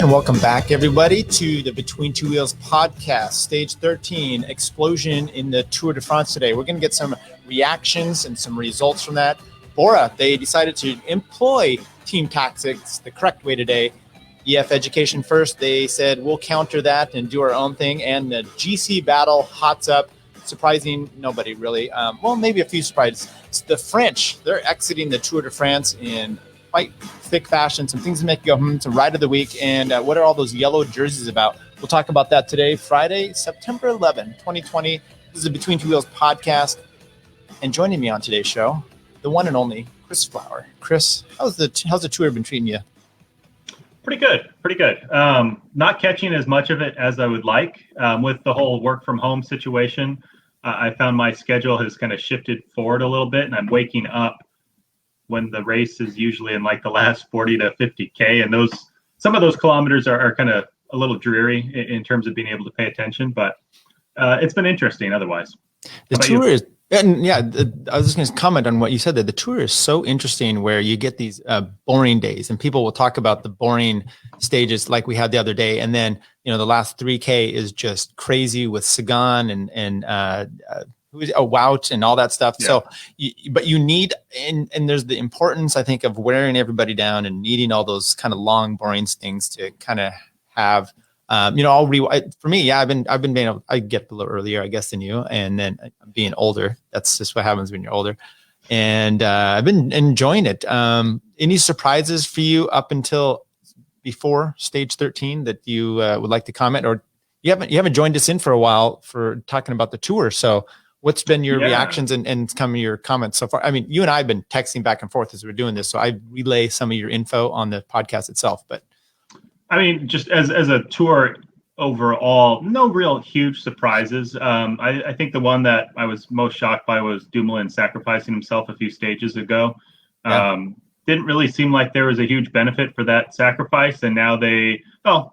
And welcome back, everybody, to the Between Two Wheels podcast, stage 13, explosion in the Tour de France today. We're going to get some reactions and some results from that. Bora, they decided to employ team tactics the correct way today. EF Education first, they said, we'll counter that and do our own thing. And the GC battle hots up, surprising nobody, really. Well, maybe a few surprises. It's the French, they're exiting the Tour de France in quite thick fashion, some things to make you go, some ride of the week, and what are all those yellow jerseys about? We'll talk about that today, Friday, September 11, 2020. This is the Between Two Wheels podcast, and joining me on today's show, the one and only Chris Flower. Chris, how's the tour been treating you? Pretty good. Not catching as much of it as I would like with the whole work from home situation. I found my schedule has kind of shifted forward a little bit, and I'm waking up when the race is usually in like the last 40 to 50K. And some of those kilometers are kind of a little dreary in terms of being able to pay attention, but it's been interesting otherwise. The tour is, and yeah, I was just going to comment on what you said, that the tour is so interesting where you get these boring days, and people will talk about the boring stages like we had the other day. And then, the last 3K is just crazy with Sagan and Wout and all that stuff. Yeah. So, but you need, and there's the importance, I think, of wearing everybody down and needing all those kind of long, boring things to kind of have, for me, yeah, I've been being able, I get a little earlier, I guess, than you, and then being older, that's just what happens when you're older. And I've been enjoying it. Any surprises for you up until before stage 13 that you would like to comment? Or you haven't joined us in for a while for talking about the tour. So what's been your reactions and some of your comments so far? I mean, you and I have been texting back and forth as we're doing this, so I relay some of your info on the podcast itself. But I mean, just as a tour overall, no real huge surprises. I think the one that I was most shocked by was Dumoulin sacrificing himself a few stages ago. Yeah. Didn't really seem like there was a huge benefit for that sacrifice. And now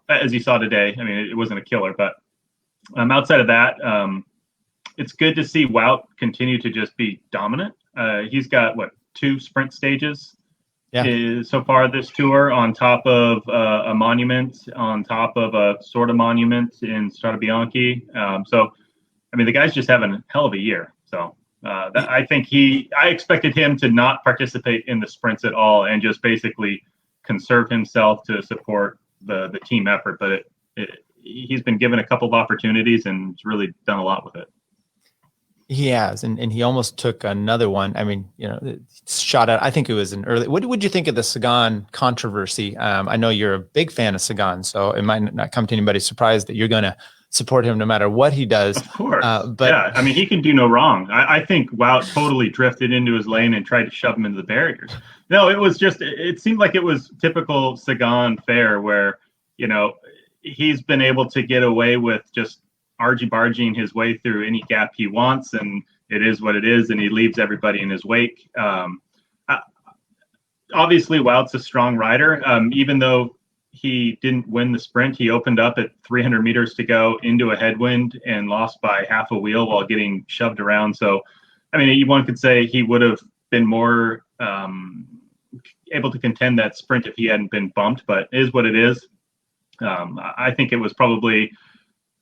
as you saw today, I mean, it wasn't a killer, but outside of that, it's good to see Wout continue to just be dominant. He's got, 2 sprint stages so far this tour, on top of a monument, on top of a sort of monument in Strade Bianche. So, I mean, the guy's just having a hell of a year. So I think I expected him to not participate in the sprints at all and just basically conserve himself to support the team effort. But he's been given a couple of opportunities and has really done a lot with it. He has, and he almost took another one. I mean, shot at, I think it was an early. What would you think of the Sagan controversy? I know you're a big fan of Sagan, so it might not come to anybody's surprise that you're going to support him no matter what he does. Of course. But yeah, I mean, he can do no wrong. I think Wout totally drifted into his lane and tried to shove him into the barriers. No, it was just, it seemed like it was typical Sagan fare where, he's been able to get away with just argy-barging his way through any gap he wants, and it is what it is, and he leaves everybody in his wake. Obviously, Wout's a strong rider. Even though he didn't win the sprint, he opened up at 300 meters to go into a headwind and lost by half a wheel while getting shoved around. So, I mean, one could say he would have been more able to contend that sprint if he hadn't been bumped, but it is what it is. I think it was probably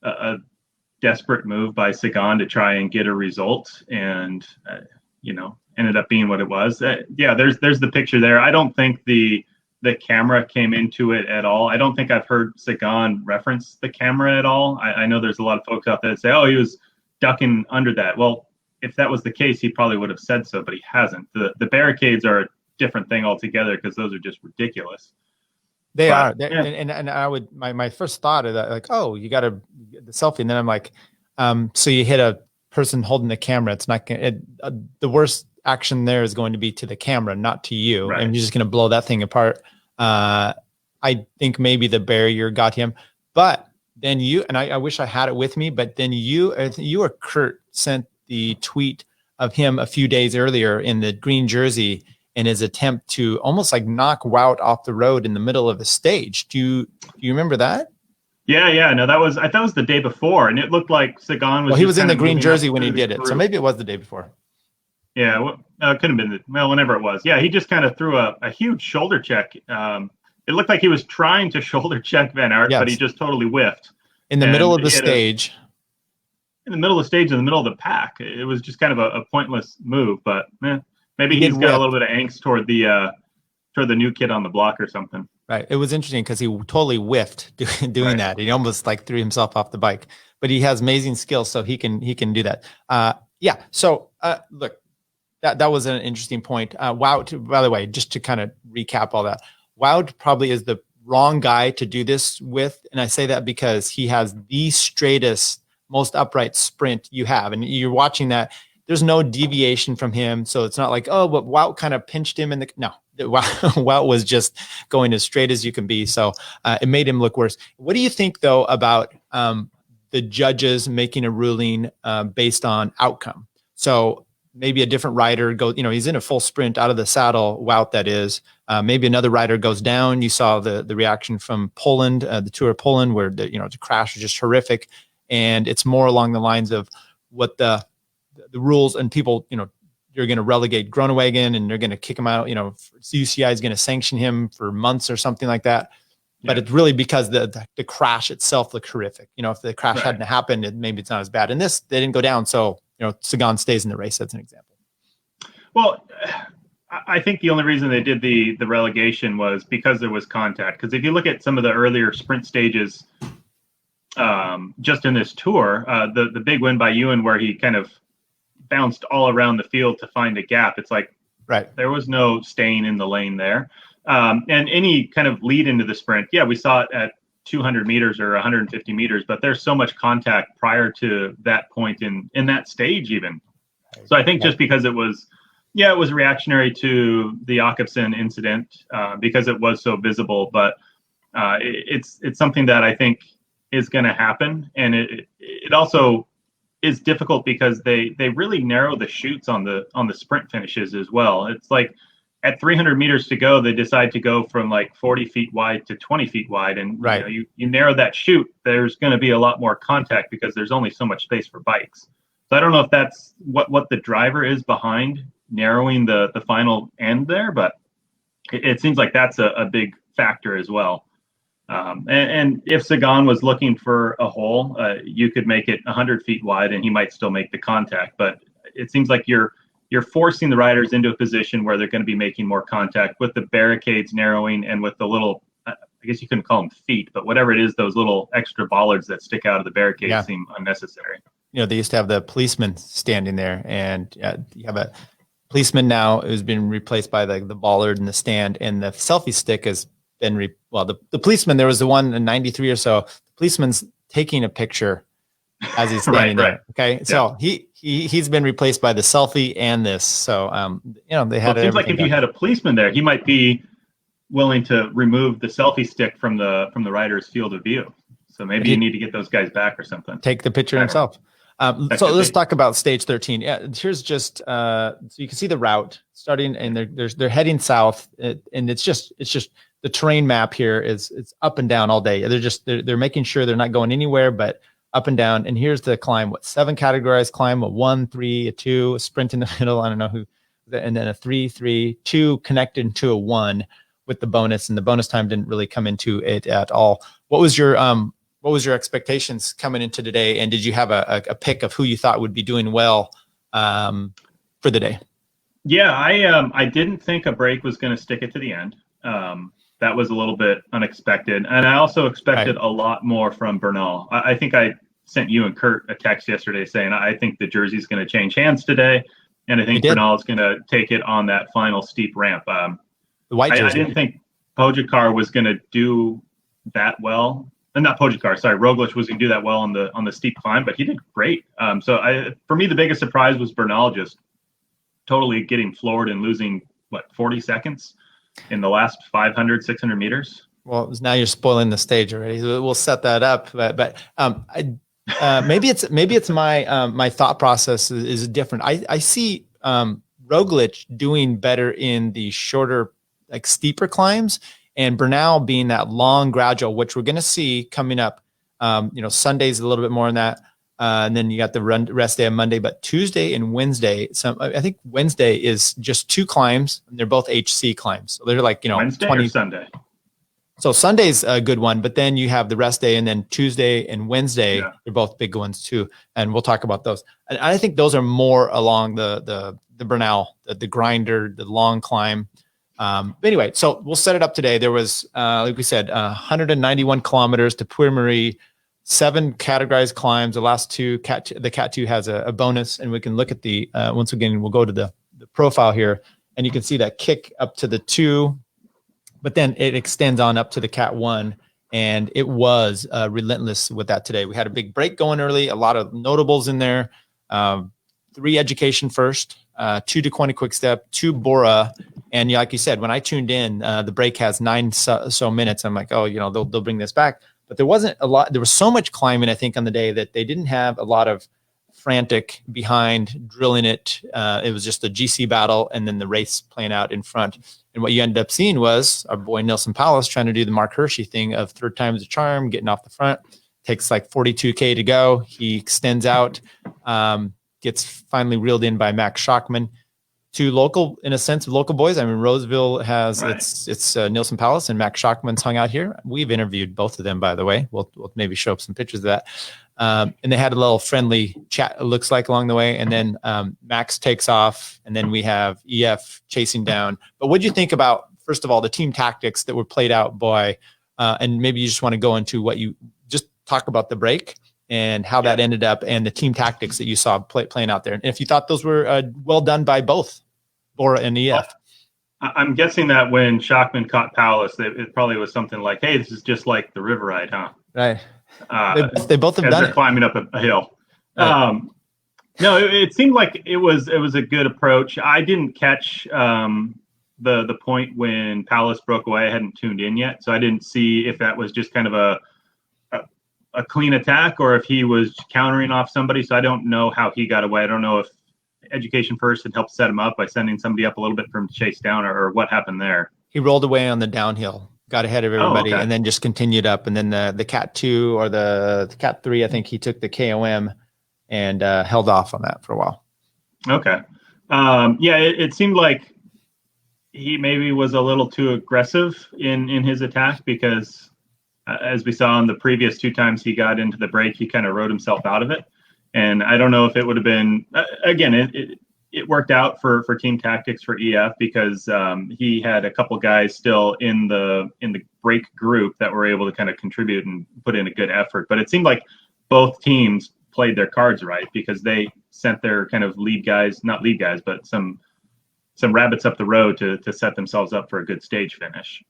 a desperate move by Sagan to try and get a result, and ended up being what it was. There's the picture there. I don't think the camera came into it at all. I don't think I've heard Sagan reference the camera at all. I know there's a lot of folks out there that say, he was ducking under that. Well, if that was the case, he probably would have said so, but he hasn't. The barricades are a different thing altogether, because those are just ridiculous. They are. And I would, my first thought of that, like, you got the selfie. And then I'm like, so you hit a person holding the camera. It's not going the worst action there is going to be to the camera, not to you. Right. And you're just going to blow that thing apart. I think maybe the barrier got him, but then I wish I had it with me, but then you or Curt sent the tweet of him a few days earlier in the green jersey, in his attempt to almost like knock Wout off the road in the middle of a stage. Do you remember that? Yeah. No, that was the day before, and it looked like Sagan was. Well, he was in the green jersey when he did it, so maybe it was the day before. Yeah, it could have been whenever it was. Yeah, he just kind of threw a huge shoulder check it looked like he was trying to shoulder check Van Aert, but he just totally whiffed. In the middle of the stage. In the middle of the stage, in the middle of the pack. It was just kind of a pointless move, but maybe he's got a little bit of angst toward the new kid on the block or something. Right. It was interesting because he totally whiffed doing that. He almost like threw himself off the bike, but he has amazing skills, so he can do that. Yeah. So look, that was an interesting point. Wout, by the way, just to kind of recap all that, Wout probably is the wrong guy to do this with, and I say that because he has the straightest, most upright sprint you have, and you're watching that. There's no deviation from him, so it's not like, oh, but Wout kind of pinched him in the no. Wout was just going as straight as you can be, so it made him look worse. What do you think, though, about the judges making a ruling based on outcome? So maybe a different rider goes, he's in a full sprint out of the saddle, Wout that is. Maybe another rider goes down. You saw the reaction from Poland, the Tour of Poland, where the crash was just horrific, and it's more along the lines of what the rules and people, you're going to relegate Groenewegen and they're going to kick him out. UCI is going to sanction him for months or something like that. But it's really because the crash itself looked horrific. If the crash hadn't happened, maybe it's not as bad. And they didn't go down. So, Sagan stays in the race. That's an example. Well, I think the only reason they did the relegation was because there was contact. Because if you look at some of the earlier sprint stages, just in this tour, the big win by Ewan where he kind of bounced all around the field to find a gap. It's like, there was no staying in the lane there. And any kind of lead into the sprint, we saw it at 200 meters or 150 meters, but there's so much contact prior to that point in that stage even. So I think just because it was reactionary to the Jakobsen incident because it was so visible, but it's something that I think is going to happen. And it also is difficult because they really narrow the chutes on the sprint finishes as well. It's like at 300 meters to go, they decide to go from like 40 feet wide to 20 feet wide. And you narrow that chute, there's going to be a lot more contact because there's only so much space for bikes. So I don't know if that's what the driver is behind narrowing the final end there, but it seems like that's a big factor as well. And if Sagan was looking for a hole, you could make it 100 feet wide and he might still make the contact. But it seems like you're forcing the riders into a position where they're going to be making more contact with the barricades narrowing and with the little, I guess you couldn't call them feet, but whatever it is, those little extra bollards that stick out of the barricades seem unnecessary. They used to have the policeman standing there, and you have a policeman now who's been replaced by the bollard and the stand, and the selfie stick has been the policeman, there was the one in 93 or so, the policeman's taking a picture as he's standing there. Okay. So he's been replaced by the selfie and this. So they had it seems like if you had a policeman there, he might be willing to remove the selfie stick from the rider's field of view. So maybe you need to get those guys back or something. Take the picture himself. So let's talk about stage 13. Yeah, here's just so you can see the route starting, and they're heading south, and it's just the terrain map here is it's up and down all day. They're making sure they're not going anywhere but up and down. And here's the climb: 7 categorized climb, a 1, 3, a 2, a sprint in the middle. I don't know who, and then a 3, 3, 2 connected into a 1 with the bonus, and the bonus time didn't really come into it at all. What was your expectations coming into today? And did you have a pick of who you thought would be doing well for the day? Yeah, I didn't think a break was going to stick it to the end. That was a little bit unexpected. And I also expected a lot more from Bernal. I think I sent you and Curt a text yesterday saying, I think the jersey's going to change hands today. And I think Bernal is going to take it on that final steep ramp. The white jersey. I didn't think Pogačar was going to do that well. Not Pogačar, sorry. Roglic was going to do that well on the steep climb, but he did great. For me, the biggest surprise was Bernal just totally getting floored and losing 40 seconds in the last 500, 600 meters. Well, now you're spoiling the stage already. We'll set that up, but maybe it's my thought process is different. I see Roglic doing better in the shorter, steeper climbs, and Bernal being that long gradual, which we're going to see coming up. Sunday's a little bit more on that. And then you got the rest day on Monday, but Tuesday and Wednesday. I think Wednesday is just 2 climbs, and they're both HC climbs. So they're Wednesday 20 or Sunday. So Sunday's a good one, but then you have the rest day, and then Tuesday and Wednesday, they're both big ones too. And we'll talk about those. And I think those are more along the Bernal, the grinder, the long climb. But anyway, so we'll set it up today. There was, like we said, 191 kilometers to Puer Marie, 7 categorized climbs. The last two, the Cat 2 has a bonus, and we can look at the, once again, we'll go to the profile here, and you can see that kick up to the 2, but then it extends on up to the Cat 1, and it was relentless with that today. We had a big break going early, a lot of notables in there, 3 education first, 2 DeQuanta quick step, 2 Bora. And like you said, when I tuned in, the break has 9 so minutes. I'm like, oh, they'll bring this back. But there wasn't a lot. There was so much climbing, I think, on the day that they didn't have a lot of frantic behind drilling it. It was just a GC battle and then the race playing out in front. And what you ended up seeing was our boy Nelson Powles trying to do the Mark Hershey thing of 3rd time's a charm, getting off the front. Takes like 42K to go. He extends out, gets finally reeled in by Max Schachmann. 2 local, in a sense, local boys. I mean, Roseville has it's Nelson Powles and Max Schachmann's hung out here. We've interviewed both of them, by the way. We'll maybe show up some pictures of that. And they had a little friendly chat, it looks like, along the way. And then Max takes off, and then we have EF chasing down. But what do you think about, first of all, the team tactics that were played out by, and maybe you just want to go into what you just talk about the break and how that ended up and the team tactics that you saw playing out there. And if you thought those were well done by both Bora and EF. I'm guessing that when Schachmann caught Powles, it probably was something like, hey, this is just like the river ride, huh? Right. They both have done it. Climbing up a hill. Right. No, it seemed like it was a good approach. I didn't catch the point when Powles broke away. I hadn't tuned in yet, so I didn't see if that was just kind of a clean attack or if he was countering off somebody. So I don't know how he got away. I don't know if education first had helped set him up by sending somebody up a little bit for him to chase down or what happened there. He rolled away on the downhill, got ahead of everybody, and then just continued up. And then the Cat 2 or the Cat 3, I think he took the KOM and held off on that for a while. Okay. It seemed like he maybe was a little too aggressive in his attack because as we saw in the previous 2 times he got into the break, he kind of rode himself out of it. And I don't know if it would have been, again, it worked out for team tactics for EF because he had a couple guys still in the break group that were able to kind of contribute and put in a good effort. But it seemed like both teams played their cards right because they sent their kind of not lead guys, but some rabbits up the road to set themselves up for a good stage finish.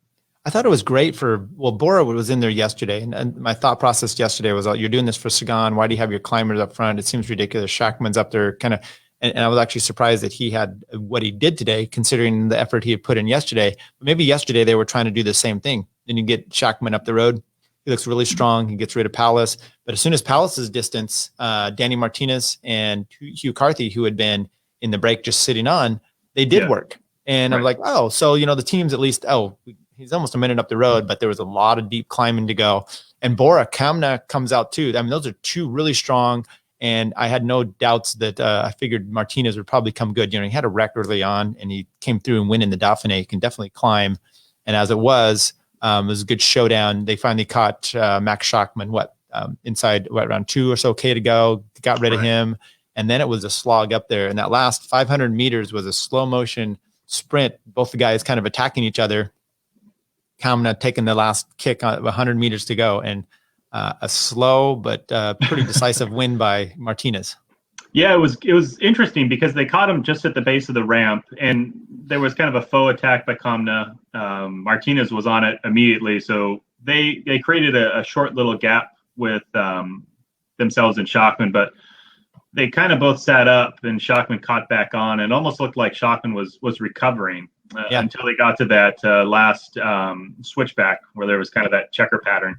I thought it was great Bora was in there yesterday. And my thought process yesterday was, you're doing this for Sagan. Why do you have your climbers up front? It seems ridiculous. Schachmann's up there kind of, and I was actually surprised that he had what he did today, considering the effort he had put in yesterday. But maybe yesterday they were trying to do the same thing. Then you get Schachmann up the road. He looks really strong. He gets rid of Powles. But as soon as Powles' distance, Danny Martinez and Hugh Carthy, who had been in the break just sitting on, they did work. And I'm like, oh, so, the team's at least, he's almost a minute up the road, but there was a lot of deep climbing to go. And Bora, Kamna comes out too. I mean, those are 2 really strong. And I had no doubts that I figured Martinez would probably come good. He had a wreck early on and he came through and win in the Dauphiné. He can definitely climb. And as it was a good showdown. They finally caught Max Schachmann, inside around 2 or so K to go, got rid of him. And then it was a slog up there. And that last 500 meters was a slow motion sprint. Both the guys kind of attacking each other. Kamna taking the last kick on 100 meters to go, and a slow but pretty decisive win by Martinez. Yeah, it was interesting because they caught him just at the base of the ramp, and there was kind of a faux attack by Kamna. Martinez was on it immediately, so they created a short little gap with themselves and Schachmann, but they kind of both sat up, and Schachmann caught back on, and almost looked like Schachmann was recovering. Until they got to that last switchback where there was kind of that checker pattern,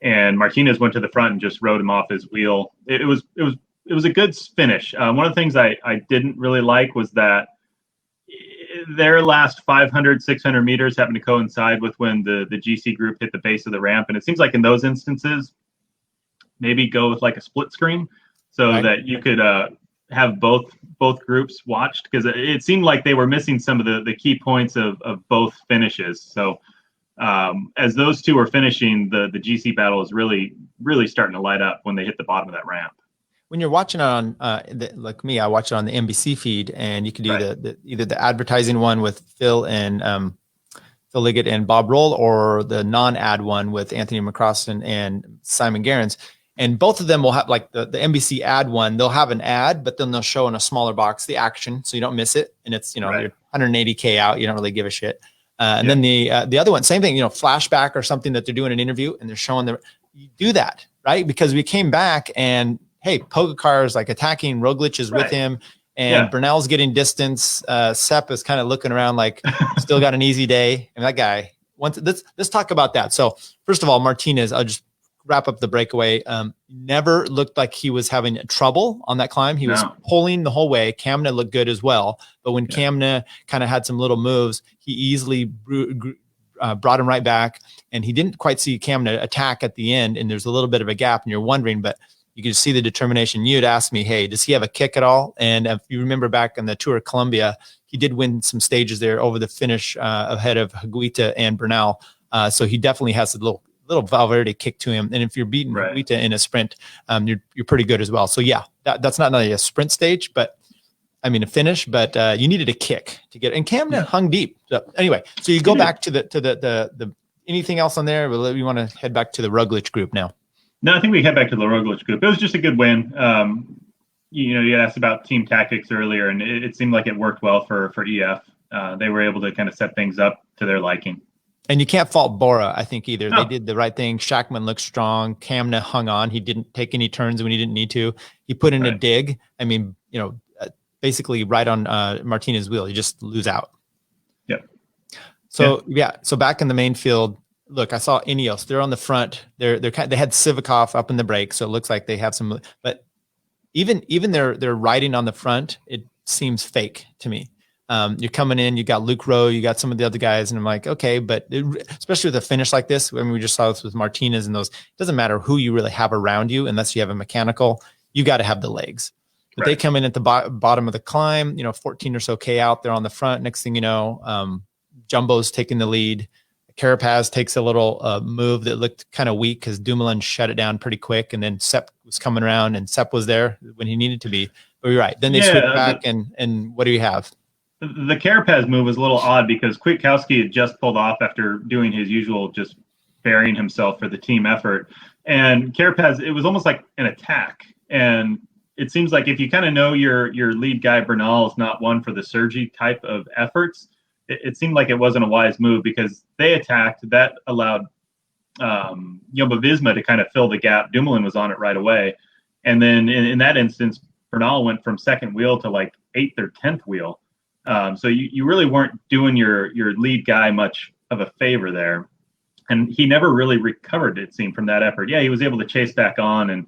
and Martinez went to the front and just rode him off his wheel. It was a good finish. One of the things I didn't really like was that their last 500, 600 meters happened to coincide with when the GC group hit the base of the ramp, and it seems like in those instances, maybe go with like a split screen so that you could have both groups watched, because it seemed like they were missing some of the key points of both finishes. So as those two are finishing, the GC battle is really starting to light up when they hit the bottom of that ramp. When you're watching it on, like me, I watch it on the NBC feed, and you can do either the advertising one with Phil Liggett and Bob Roll, or the non-ad one with Anthony McCrossan and Simon Gerrans. And both of them will have, like the NBC ad one, they'll have an ad, but then they'll show in a smaller box the action, so you don't miss it. And it's, you're 180K out, you don't really give a shit. And then the other one, same thing, flashback or something that they're doing an interview and they're showing you do that, right? Because we came back and, hey, Pogacar is like attacking, Roglic is with him, and Bernal's getting distance. Sepp is kind of looking around like still got an easy day. And that guy, let's talk about that. So first of all, Martinez, I'll just wrap up the breakaway. Never looked like he was having trouble on that climb. He was pulling the whole way. Kamna looked good as well. But when Kamna kind of had some little moves, he easily brought him right back. And he didn't quite see Kamna attack at the end. And there's a little bit of a gap, and you're wondering, but you can see the determination. You had asked me, hey, does he have a kick at all? And if you remember back in the Tour of Colombia, he did win some stages there over the finish ahead of Higuita and Bernal. So he definitely has a little Valverde kick to him. And if you're beating Higuita in a sprint, you're pretty good as well. So yeah, that's not only a sprint stage, but I mean a finish, but you needed a kick to get, and Kamna hung deep. So anyway, so you go back to the anything else on there? We want to head back to the Roglic group now. No, I think we head back to the Roglic group. It was just a good win. You asked about team tactics earlier, and it seemed like it worked well for EF. They were able to kind of set things up to their liking. And you can't fault Bora, I think, either. No. They did the right thing. Schachmann looked strong. Kamna hung on. He didn't take any turns when he didn't need to. He put in a dig. I mean, basically right on Martinez's wheel. You just lose out. Yep. So, So back in the main field, look, I saw Ineos. They're on the front. They had Sivakov up in the break, so it looks like they have some. But even they're riding on the front, it seems fake to me. You're coming in, you got Luke Rowe, you got some of the other guys, and I'm like, okay, but especially with a finish like this, when we just saw this with Martinez and those, it doesn't matter who you really have around you, unless you have a mechanical, you got to have the legs. But they come in at the bottom of the climb, 14 or so K out there on the front. Next thing you know, Jumbo's taking the lead. Carapaz takes a little move that looked kind of weak because Dumoulin shut it down pretty quick, and then Sepp was coming around, and Sepp was there when he needed to be. But you're right. Then they switch back, and what do you have? The Carapaz move was a little odd because Kwiatkowski had just pulled off after doing his usual, just burying himself for the team effort. And Carapaz, it was almost like an attack. And it seems like if you kind of know your lead guy, Bernal, is not one for the Sergi type of efforts, it seemed like it wasn't a wise move because they attacked. That allowed Jumbo-Visma to kind of fill the gap. Dumoulin was on it right away. And then in that instance, Bernal went from second wheel to like 8th or 10th wheel. So you really weren't doing your lead guy much of a favor there. And he never really recovered, it seemed, from that effort. Yeah, he was able to chase back on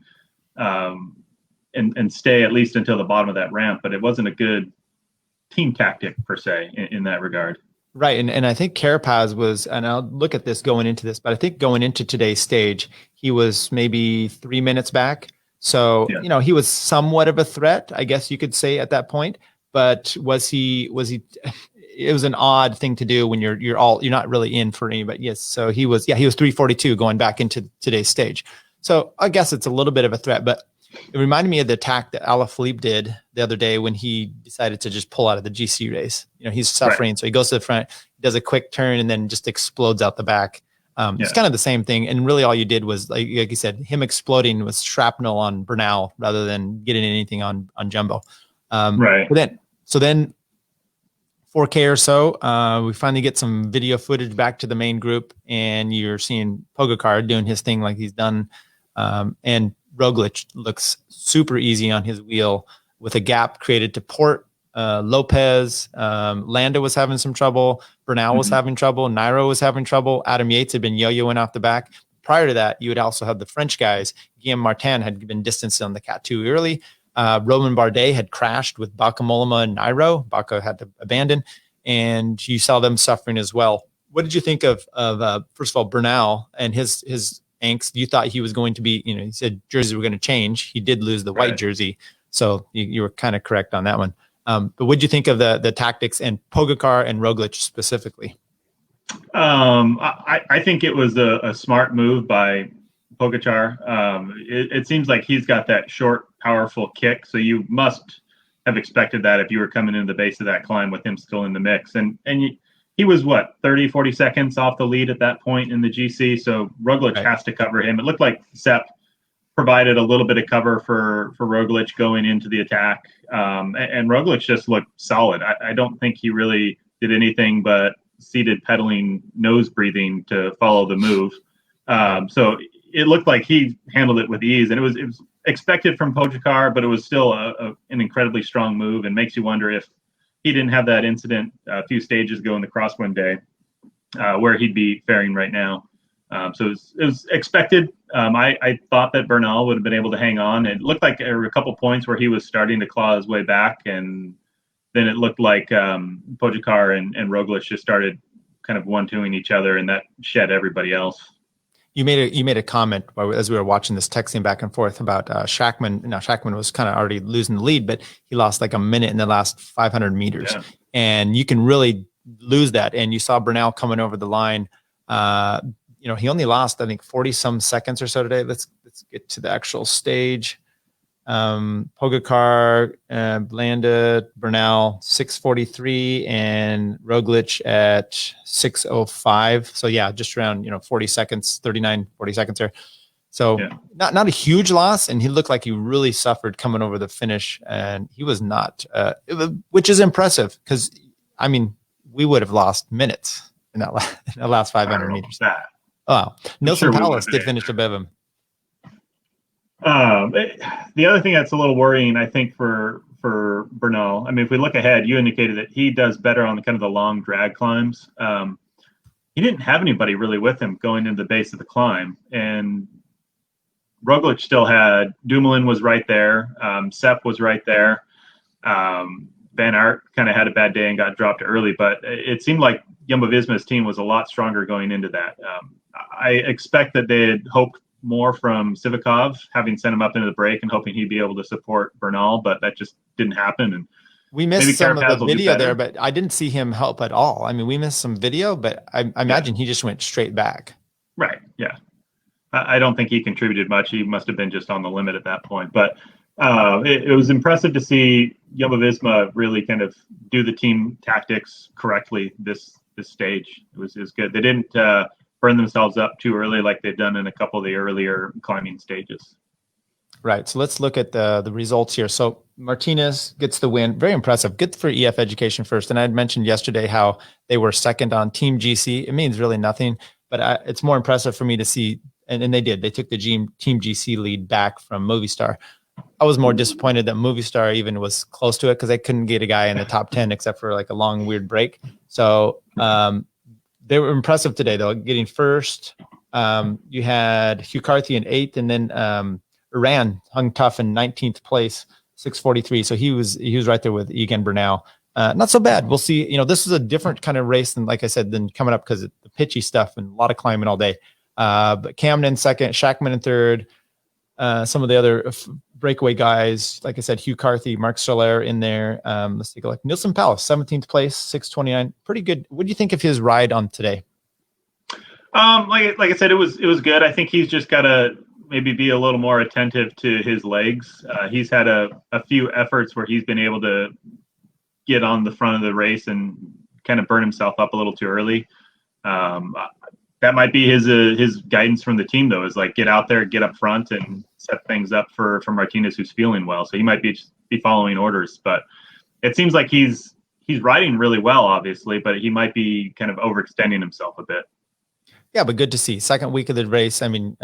and stay at least until the bottom of that ramp, but it wasn't a good team tactic per se in that regard. Right. And I think Carapaz was, and I'll look at this going into this, but I think going into today's stage, he was maybe 3 minutes back. So, he was somewhat of a threat, I guess you could say at that point. But was he, it was an odd thing to do when you're not really in for anybody. Yes. So he was 342 going back into today's stage. So I guess it's a little bit of a threat, but it reminded me of the attack that Alaphilippe did the other day when he decided to just pull out of the GC race. He's suffering. So he goes to the front, does a quick turn, and then just explodes out the back. It's kind of the same thing. And really all you did was, like you said, him exploding was shrapnel on Bernal rather than getting anything on Jumbo. So then 4K or so, we finally get some video footage back to the main group, and you're seeing Pogacar doing his thing like he's done. And Roglic looks super easy on his wheel with a gap created to Port. Lopez, Landa was having some trouble. Bernal was having trouble. Nairo was having trouble. Adam Yates had been yo-yoing off the back. Prior to that, you would also have the French guys. Guillaume Martin had been distanced on the Cat 2 early. Romain Bardet had crashed with Bauke Mollema and Nairo. Bauke had to abandon, and you saw them suffering as well. What did you think of first of all, Bernal and his angst? You thought he was going to be, he said jerseys were going to change. He did lose the white jersey, so you were kind of correct on that one. But what did you think of the tactics and Pogacar and Roglic specifically? I think it was a smart move by Pogacar. It seems like he's got that short, powerful kick, so you must have expected that if you were coming into the base of that climb with him still in the mix. And he was, what, 30, 40 seconds off the lead at that point in the GC, so Roglic has to cover him. It looked like Sepp provided a little bit of cover for Roglic going into the attack, and Roglic just looked solid. I don't think he really did anything but seated pedaling, nose breathing to follow the move. So it looked like he handled it with ease, and it was expected from Pogacar, but it was still an incredibly strong move, and makes you wonder if he didn't have that incident a few stages ago in the crosswind day, where he'd be faring right now. So it was expected. I thought that Bernal would have been able to hang on. It looked like there were a couple points where he was starting to claw his way back, and then it looked like Pogacar and Roglic just started kind of one-twoing each other, and that shed everybody else. You made a comment as we were watching this, texting back and forth about Schachmann. Now Schachmann was kind of already losing the lead, but he lost like a minute in the last 500 meters, and you can really lose that. And you saw Bernal coming over the line. He only lost, I think, 40 some seconds or so today. Let's get to the actual stage. Pogacar, landed Bernal 6:43 and Roglic at 6:05. So yeah, just around 40 seconds, 39, 40 seconds there. So not a huge loss, and he looked like he really suffered coming over the finish, and he was not, which is impressive because we would have lost minutes in that last 500 meters. That. Oh, Nelson Powell did finish above him. The other thing that's a little worrying, I think, for Bernal, if we look ahead, you indicated that he does better on the long drag climbs. He didn't have anybody really with him going into the base of the climb, and Roglic still had, Dumoulin was right there, Sepp was right there, Van Aert kind of had a bad day and got dropped early, but it seemed like Jumbo-Visma's team was a lot stronger going into that. I expect that they had hoped more from Sivakov, having sent him up into the break and hoping he'd be able to support Bernal, but that just didn't happen. And we missed some of the video there, but I didn't see him help at all. We missed some video, but I imagine he just went straight back. Right. Yeah. I don't think he contributed much. He must have been just on the limit at that point. But it was impressive to see Jumbo-Visma really kind of do the team tactics correctly this stage. It was good. They didn't burn themselves up too early like they've done in a couple of the earlier climbing stages. Right. So let's look at the results here. So Martinez gets the win. Very impressive. Good for EF Education first. And I had mentioned yesterday how they were second on Team GC. It means really nothing, but it's more impressive for me to see. And they did. They took the Team GC lead back from Movistar. I was more disappointed that Movistar even was close to it because they couldn't get a guy in the top 10 except for like a long, weird break. So they were impressive today, though, getting first. You had Hugh Carthy in 8th, and then Iran hung tough in 19th place, 6:43. So he was right there with Egan Bernal. Not so bad. We'll see. This is a different kind of race than, like I said, than coming up because of the pitchy stuff and a lot of climbing all day. But Camden in second, Schachmann in third. Some of the other breakaway guys, like I said, Hugh Carthy, Mark Soler in there. Let's take a look. Nelson Powell, 17th place, 6:29. Pretty good. What do you think of his ride on today? Like I said, it was good. I think he's just got to maybe be a little more attentive to his legs. He's had a few efforts where he's been able to get on the front of the race and kind of burn himself up a little too early. That might be his guidance from the team, though, is like get out there, get up front, and set things up for Martinez, who's feeling well. So he might be following orders, but it seems like he's riding really well, obviously, but he might be kind of overextending himself a bit. Yeah, but good to see. Second week of the race. Some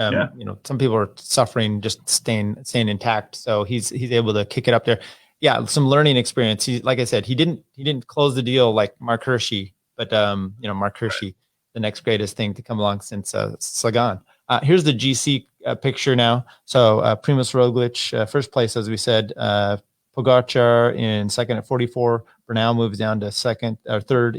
people are suffering, just staying intact. So he's able to kick it up there. Yeah, some learning experience. Like I said, he didn't close the deal like Mark Hershey, but Mark Hershey, the next greatest thing to come along since Sagan. Here's the GC picture now. So Primož Roglic, first place, as we said. Pogacar in second at 44. Bernal moves down to third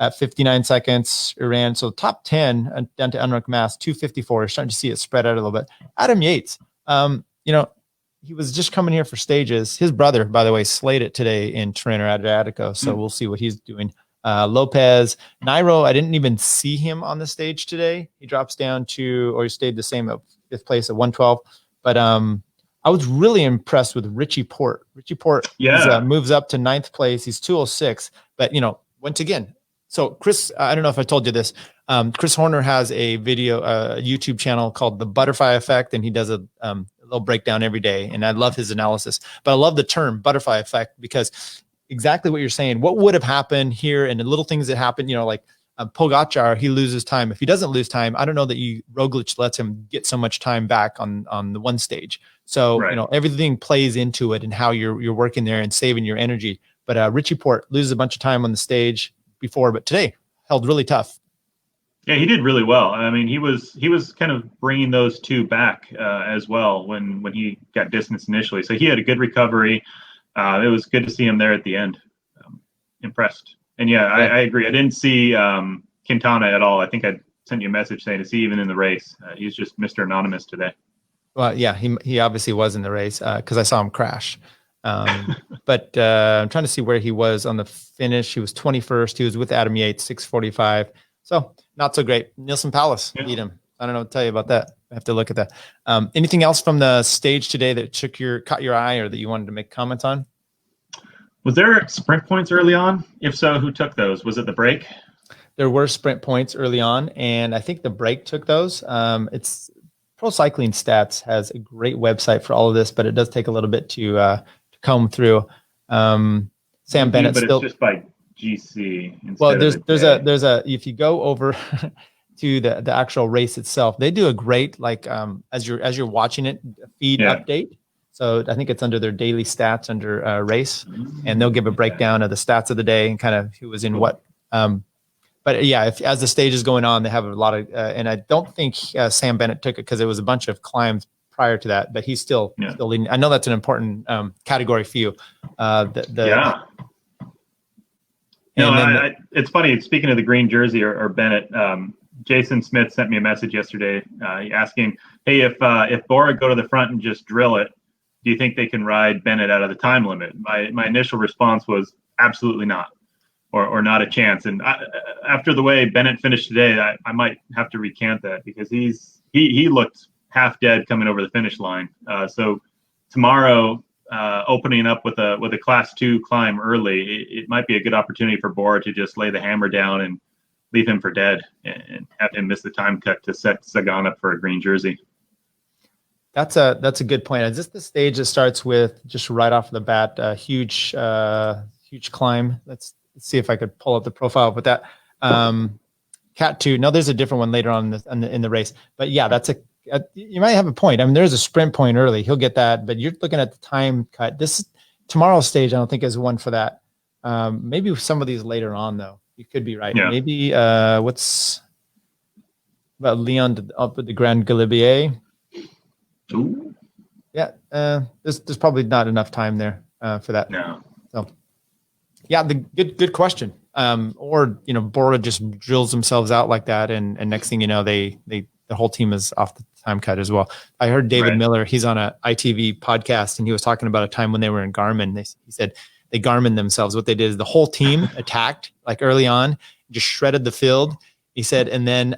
at 59 seconds. Iran, so top 10 down to Enric Mas, 254. You're starting to see it spread out a little bit. Adam Yates, he was just coming here for stages. His brother, by the way, slayed it today in Tirreno Adriatico, so we'll see what he's doing. Lopez, Nairo. I didn't even see him on the stage today. He drops down to, or he stayed the same at 5th place at 112. But I was really impressed with Richie Port. Richie Port moves up to 9th place. He's 206. But, once again, so Chris, I don't know if I told you this. Chris Horner has a video, YouTube channel called The Butterfly Effect, and he does a little breakdown every day. And I love his analysis. But I love the term butterfly effect because exactly what you're saying. What would have happened here and the little things that happen, like Pogacar, he loses time. If he doesn't lose time, I don't know that Roglic lets him get so much time back on the one stage. So, everything plays into it and how you're working there and saving your energy. But Richie Port loses a bunch of time on the stage before, but today held really tough. Yeah, he did really well. I mean, he was kind of bringing those two back as well when he got distanced initially. So he had a good recovery. It was good to see him there at the end. Impressed. And I agree. I didn't see Quintana at all. I think I sent you a message saying, is he even in the race? He's just Mr. Anonymous today. Well, yeah, he obviously was in the race because I saw him crash. But I'm trying to see where he was on the finish. He was 21st. He was with Adam Yates, 6:45. So not so great. Nielsen Palace beat him. I don't know what to tell you about that. I have to look at that. Anything else from the stage today that caught your eye or that you wanted to make comments on? Was there sprint points early on? If so, who took those? Was it the break? There were sprint points early on, and I think the break took those. It's Pro Cycling Stats has a great website for all of this, but it does take a little bit to comb through. Sam Bennett, but still it's just by GC. Well, there's a if you go over to the actual race itself, they do a great as you're watching it feed update. So I think it's under their daily stats under race, and they'll give a breakdown of the stats of the day and kind of who was in what. But yeah, as the stage is going on, they have a lot of, and I don't think Sam Bennett took it because it was a bunch of climbs prior to that, but he's still leading. I know that's an important category for you. It's funny. Speaking of the green jersey or Bennett, Jason Smith sent me a message yesterday asking, hey, if Bora go to the front and just drill it, do you think they can ride Bennett out of the time limit? My initial response was absolutely not, or not a chance. And after the way Bennett finished today, I might have to recant that because he looked half dead coming over the finish line. So tomorrow, opening up with a class 2 climb early, it might be a good opportunity for Bora to just lay the hammer down and leave him for dead and have him miss the time cut to set Sagan up for a green jersey. That's a good point. Is this the stage that starts with just right off the bat, a huge climb? Let's see if I could pull up the profile with that. Cat 2. No, there's a different one later on in the race. But yeah, you might have a point. I mean, there's a sprint point early. He'll get that, but you're looking at the time cut. This tomorrow's stage, I don't think is one for that. Maybe some of these later on, though. You could be right. Yeah. Maybe what's about Leon up at the Grand Galibier? Ooh. Yeah, there's probably not enough time there for that. No. So, yeah, the good question. Or Bora just drills themselves out like that, and next thing you know, the whole team is off the time cut as well. I heard David Miller. He's on a ITV podcast, and he was talking about a time when they were in Garmin. He said they Garmin themselves. What they did is the whole team attacked early on, just shredded the field. He said, and then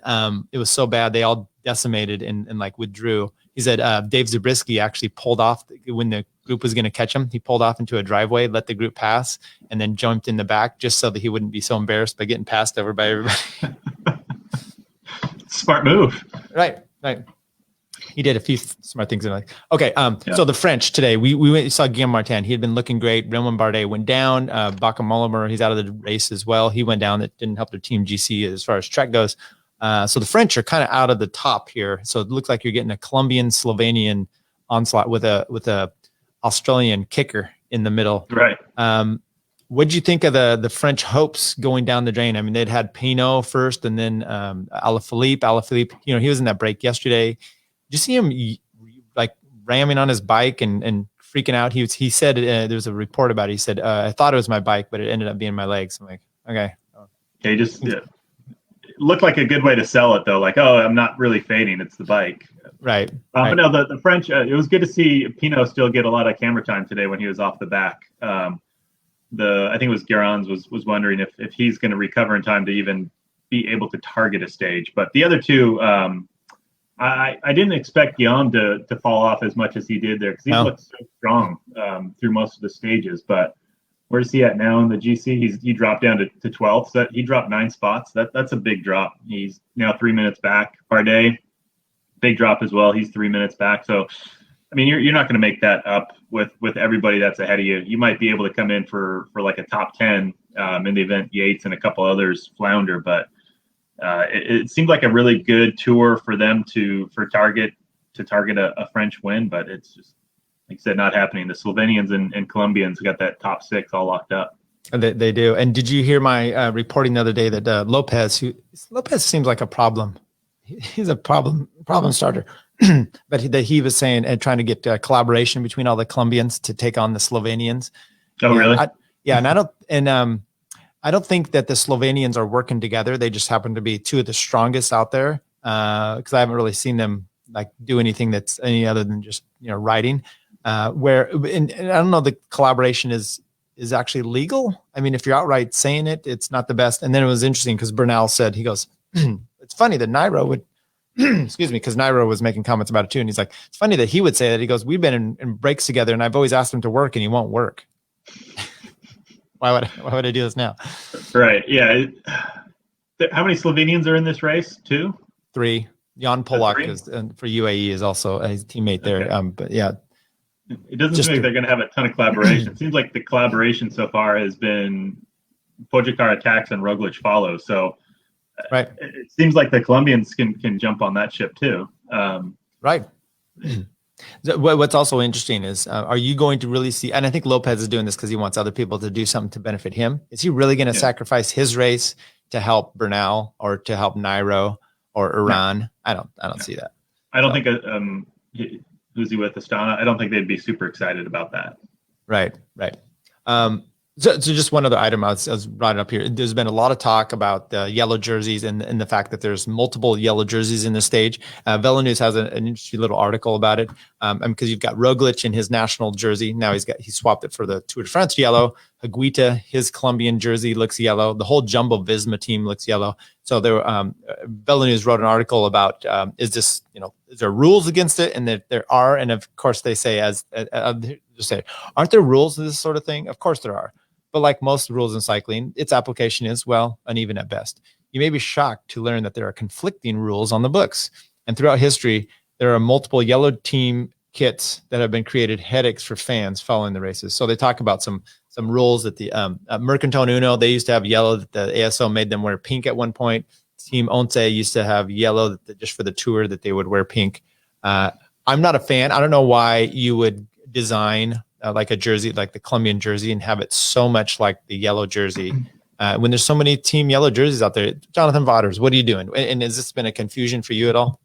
it was so bad they all decimated and withdrew. He said Dave Zabriskie actually pulled off when the group was going to catch him. He pulled off into a driveway, let the group pass, and then jumped in the back just so that he wouldn't be so embarrassed by getting passed over by everybody. Smart move. Right. He did a few smart things. Okay. So the French today, we saw Guillaume Martin. He had been looking great. Romain Bardet went down. Baca Molimer, he's out of the race as well. He went down. That didn't help their team GC as far as track goes. So the French are kind of out of the top here. So it looks like you're getting a Colombian, Slovenian onslaught with a Australian kicker in the middle. Right. What did you think of the French hopes going down the drain? I mean, they'd had Pinot first, and then Alaphilippe. Alaphilippe, he was in that break yesterday. Did you see him ramming on his bike and freaking out? He said there was a report about it. He said, "I thought it was my bike, but it ended up being my legs." I'm like, okay. He just looked like a good way to sell it, though. I'm not really fading; it's the bike. Right. But no, the French. It was good to see Pinot still get a lot of camera time today when he was off the back. I think it was Gerrans was wondering if he's going to recover in time to even be able to target a stage. But the other two, I didn't expect Guillaume to fall off as much as he did there, because he looked so strong through most of the stages. But where's he at now in the GC? He dropped down to 12th. So he dropped 9 spots. That's a big drop. He's now 3 minutes back. Bardet, big drop as well. He's 3 minutes back. So, I mean, you're not going to make that up with everybody that's ahead of you. You might be able to come in for like a top 10 in the event Yates and a couple others flounder, but it seemed like a really good tour for them to target a French win, but it's just, like I said, not happening. The Slovenians and Colombians got that top 6 all locked up. They do. And did you hear my reporting the other day that Lopez seems like a problem. He's a problem starter. But he was saying and trying to get collaboration between all the Colombians to take on the Slovenians. Oh, really? And I don't think that the Slovenians are working together. They just happen to be 2 of the strongest out there. Because I haven't really seen them like do anything that's any other than just riding. And I don't know, the collaboration is actually legal. I mean, if you're outright saying it, it's not the best. And then it was interesting because Bernal said, he goes, it's funny that Nairo would. Excuse me, because Nairo was making comments about it too, and he's like, it's funny that he would say that. He goes, we've been in breaks together, and I've always asked him to work, and he won't work. Why would I do this now? Right? Yeah. How many Slovenians are in this race? 2, 3. Jan Polak is for UAE is also a teammate there. Okay. But yeah, it doesn't seem like they're going to have a ton of collaboration. It seems like the collaboration so far has been Pogacar attacks and Roglic follows. So. Right. It seems like the Colombians can jump on that ship too. Right. What's also interesting is, are you going to really see, and I think Lopez is doing this because he wants other people to do something to benefit him. Is he really going to sacrifice his race to help Bernal or to help Nairo or Iran? No. I don't see that. I don't think, who's he with, Astana? I don't think they'd be super excited about that. Right. So just one other item I was brought up here. There's been a lot of talk about the yellow jerseys and the fact that there's multiple yellow jerseys in the stage. Velo News has an interesting little article about it, because you've got Roglic in his national jersey. Now he swapped it for the Tour de France yellow. Higuita, his Colombian jersey looks yellow. The whole Jumbo Visma team looks yellow. So there, Velo News wrote an article about is there rules against it? And there are, and of course they say aren't there rules to this sort of thing? Of course there are. But like most rules in cycling, its application is, well, uneven at best. You may be shocked to learn that there are conflicting rules on the books. And throughout history, there are multiple yellow team kits that have been created headaches for fans following the races. So they talk about some rules that the Mercantone Uno, they used to have yellow, that the ASO made them wear pink at one point. Team Once used to have yellow just for the tour that they would wear pink. I'm not a fan. I don't know why you would design like a jersey, like the Colombian jersey, and have it so much like the yellow jersey when there's so many team yellow jerseys out there. Jonathan Vaughters, what are you doing? And has this been a confusion for you at all?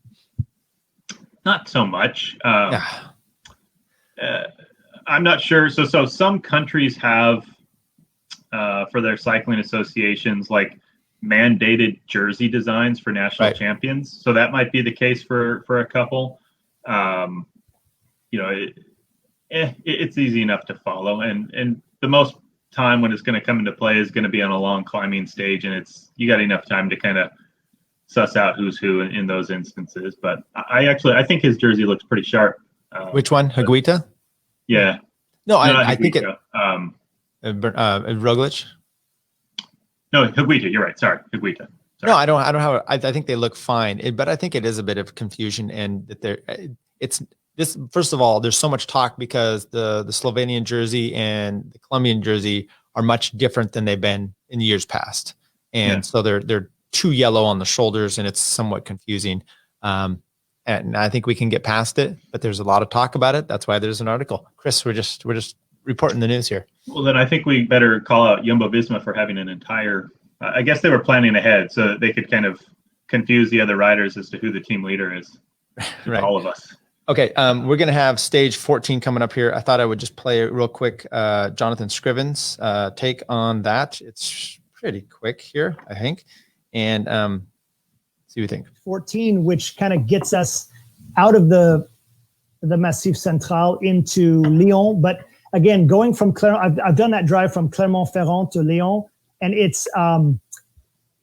Not so much. I'm not sure. So some countries have for their cycling associations, like mandated jersey designs for national champions. So that might be the case for a couple. It's easy enough to follow, and the most time when it's going to come into play is going to be on a long climbing stage, and you got enough time to kind of suss out who's who in those instances. But I think his jersey looks pretty sharp. Which one, Higuita? Yeah. No, I think it. Roglic. No, Higuita. You're right. Sorry, Higuita. Sorry. No, I don't have. I think they look fine, but I think it is a bit of confusion, and that this, first of all, there's so much talk because the Slovenian jersey and the Colombian jersey are much different than they've been in years past. And so they're too yellow on the shoulders, and it's somewhat confusing. And I think we can get past it, but there's a lot of talk about it. That's why there's an article. Chris, we're just reporting the news here. Well, then I think we better call out Jumbo Visma for having an entire, I guess they were planning ahead so that they could kind of confuse the other riders as to who the team leader is. Right. All of us. Okay, we're going to have stage 14 coming up here. I thought I would just play it real quick. Jonathan Scriven's take on that. It's pretty quick here, I think. And see what you think. 14, which kind of gets us out of the Massif Central into Lyon. But again, going from Clermont, I've done that drive from Clermont-Ferrand to Lyon, and it's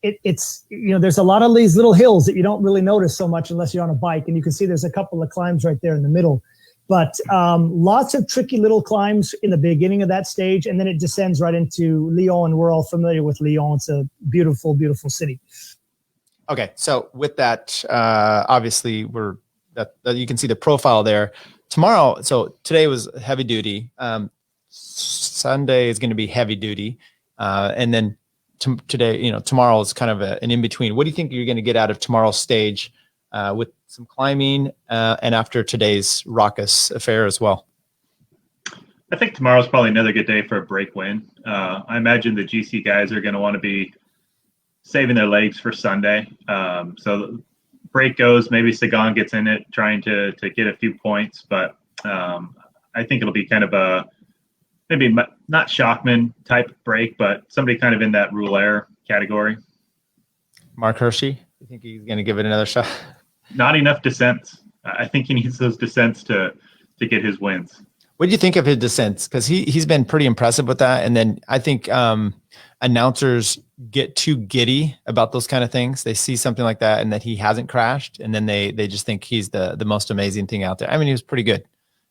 there's a lot of these little hills that you don't really notice so much unless you're on a bike, and you can see there's a couple of climbs right there in the middle. But lots of tricky little climbs in the beginning of that stage, and then it descends right into Lyon, and we're all familiar with Lyon. It's a beautiful, beautiful city. Okay, so with that, obviously you can see the profile there. Tomorrow, so today was heavy duty. Sunday is going to be heavy duty, and then today, tomorrow is kind of an in between. What do you think you're going to get out of tomorrow's stage with some climbing and after today's raucous affair as well? I think tomorrow's probably another good day for a break win. I imagine the GC guys are going to want to be saving their legs for Sunday. So the break goes, maybe Sagan gets in it trying to get a few points, but I think it'll be kind of a maybe not Shockman type break, but somebody kind of in that rouleur category. Mark Hershey, you think he's going to give it another shot? Not enough descents. I think he needs those descents to get his wins. What do you think of his descents? Because he's been pretty impressive with that. And then I think announcers get too giddy about those kind of things. They see something like that and that he hasn't crashed, and then they just think he's the most amazing thing out there. I mean, he was pretty good.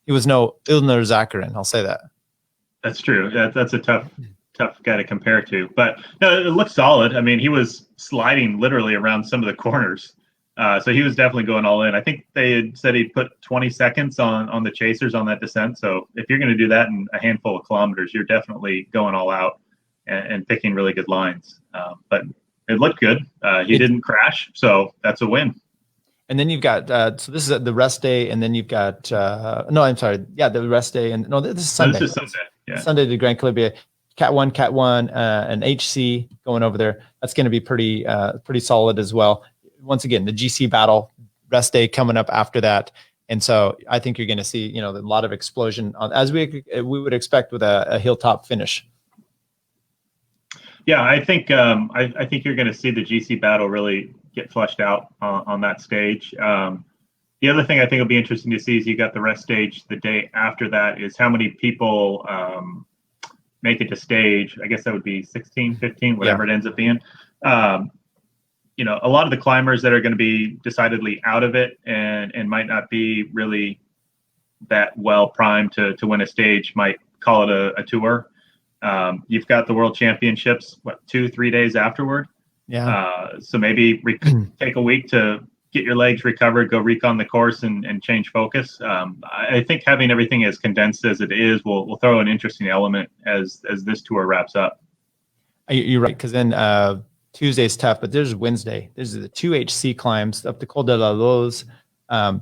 He was no Ilnur Zakarin, I'll say that. That's true. That's a tough guy to compare to. But no, it looks solid. I mean, he was sliding literally around some of the corners. So he was definitely going all in. I think they had said he put 20 seconds on the chasers on that descent. So if you're going to do that in a handful of kilometers, you're definitely going all out and picking really good lines. But it looked good. He didn't crash, so that's a win. And then you've got so this is the rest day, and then you've got the rest day, and this is Sunday. This is Sunday. Yeah. Sunday to Grand Calibier, Cat 1, and HC going over there. That's going to be pretty solid as well. Once again, the GC battle, rest day coming up after that. And so I think you're going to see, a lot of explosion as we would expect with a hilltop finish. Yeah, I think I think you're going to see the GC battle really get flushed out on that stage. The other thing I think will be interesting to see is you got the rest stage the day after that is how many people make it to stage. I guess that would be 16, 15, whatever it ends up being. A lot of the climbers that are going to be decidedly out of it and might not be really that well primed to win a stage might call it a tour. You've got the World Championships, 2-3 days afterward. Yeah. So maybe take a week to get your legs recovered, go recon the course and change focus. I think having everything as condensed as it is will throw an interesting element as this tour wraps up. You're right, because then Tuesday's tough, but there's Wednesday. There's the 2 HC climbs up to Col de la Loze.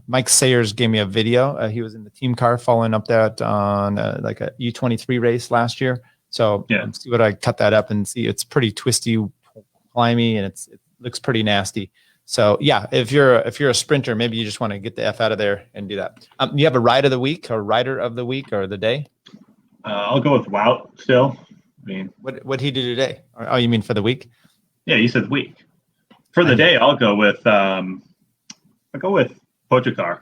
Mike Sayers gave me a video. He was in the team car following up that on like a U23 race last year. So see what I cut that up and see. It's pretty twisty, climby, and it looks pretty nasty. So yeah, if you're a sprinter, maybe you just want to get the F out of there and do that. You have a ride of the week or rider of the week or the day? I'll go with Wout still. I mean, what he do today? Oh, you mean for the week? Yeah, you said week. For the day, I'll go with Pogačar.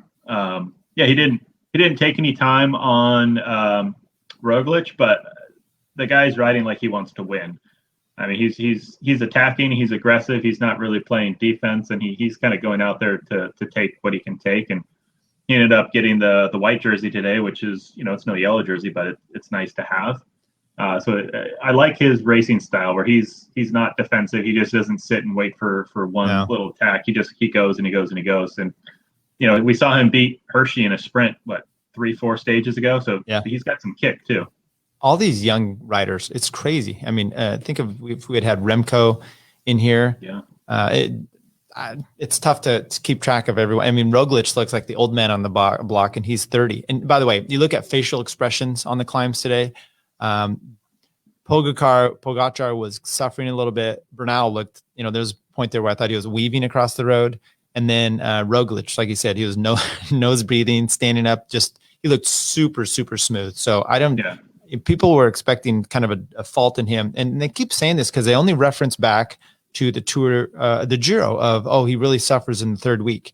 He didn't take any time on Roglic, but the guy's riding like he wants to win. I mean, he's attacking, he's aggressive, he's not really playing defense, and he's kind of going out there to take what he can take. And he ended up getting the white jersey today, which is, it's no yellow jersey, but it's nice to have. So I like his racing style where he's not defensive. He just doesn't sit and wait for one little attack. He goes and he goes and he goes. And, we saw him beat Hershey in a sprint, 3-4 stages ago. So he's got some kick too. All these young riders, it's crazy. I mean, think of if we had Remco in here. Yeah. It's tough to keep track of everyone. I mean, Roglic looks like the old man on the block, and he's 30. And by the way, you look at facial expressions on the climbs today. Pogačar was suffering a little bit. Bernal looked, there's a point there where I thought he was weaving across the road. And then Roglic, like you said, he was nose breathing, standing up. He looked super, super smooth. So people were expecting kind of a fault in him. And they keep saying this because they only reference back to the Tour, the Giro of, he really suffers in the third week.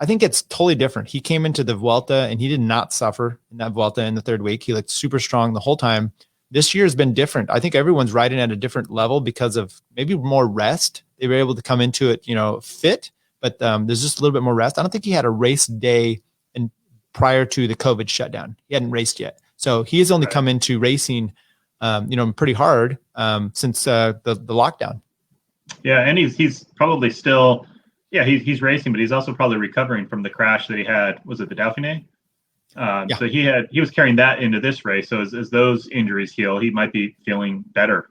I think it's totally different. He came into the Vuelta and he did not suffer in that Vuelta in the third week. He looked super strong the whole time. This year has been different. I think everyone's riding at a different level because of maybe more rest. They were able to come into it, fit, but there's just a little bit more rest. I don't think he had a race day prior to the COVID shutdown. He hadn't raced yet. So he has only come into racing, pretty hard since the lockdown. Yeah, and he's probably still, he's racing, but he's also probably recovering from the crash that he had. Was it the Dauphiné? So he was carrying that into this race. So as those injuries heal, he might be feeling better.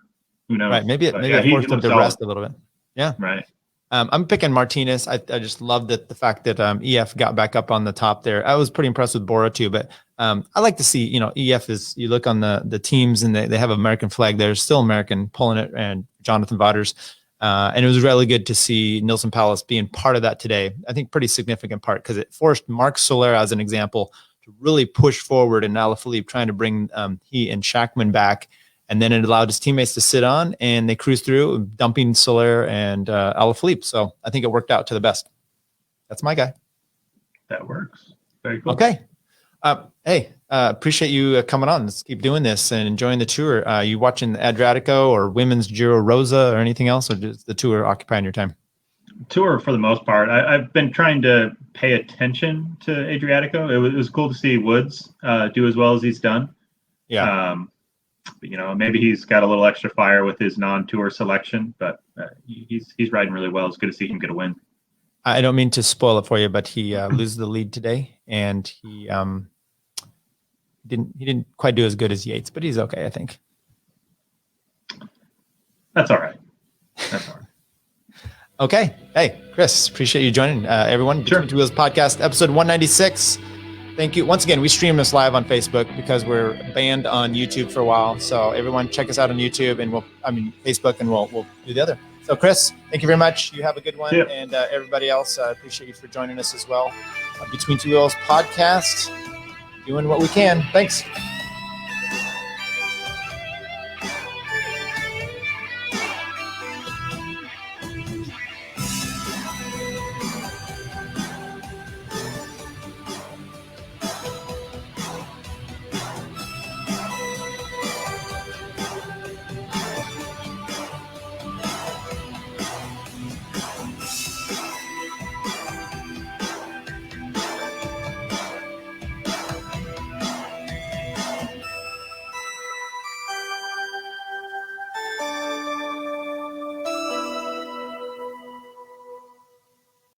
Who knows? Right. Maybe it forced him to rest a little bit. Yeah. Right. I'm picking Martinez. I just love the fact that EF got back up on the top there. I was pretty impressed with Bora too, but I like to see, EF is, you look on the teams and they have an American flag there, still American pulling it, and Jonathan Vaughters. And it was really good to see Nilson Palace being part of that today. I think pretty significant part because it forced Marc Soler as an example to really push forward, and Alaphilippe trying to bring he and Shackman back. And then it allowed his teammates to sit on, and they cruised through, dumping Soler and Alaphilippe. So I think it worked out to the best. That's my guy. That works. Very cool. Okay. Appreciate you coming on. Let's keep doing this and enjoying the tour. You watching Adriatico or Women's Giro Rosa or anything else, or just the tour occupying your time? Tour for the most part. I've been trying to pay attention to Adriatico. It was cool to see Woods do as well as he's done. Yeah. But, maybe he's got a little extra fire with his non-tour selection, but he's riding really well. It's good to see him get a win. I don't mean to spoil it for you, but he loses the lead today, and he didn't quite do as good as Yates, but he's okay, I think. That's all right. Okay. Hey, Chris, appreciate you joining everyone. Sure. Between Two Wheels Podcast, episode 196. Thank you. Once again, we stream this live on Facebook because we're banned on YouTube for a while. So everyone check us out on YouTube and Facebook, and we'll do the other. So Chris, thank you very much. You have a good one. Yep. And everybody else, I appreciate you for joining us as well. Between Two Wheels Podcast, doing what we can. Thanks.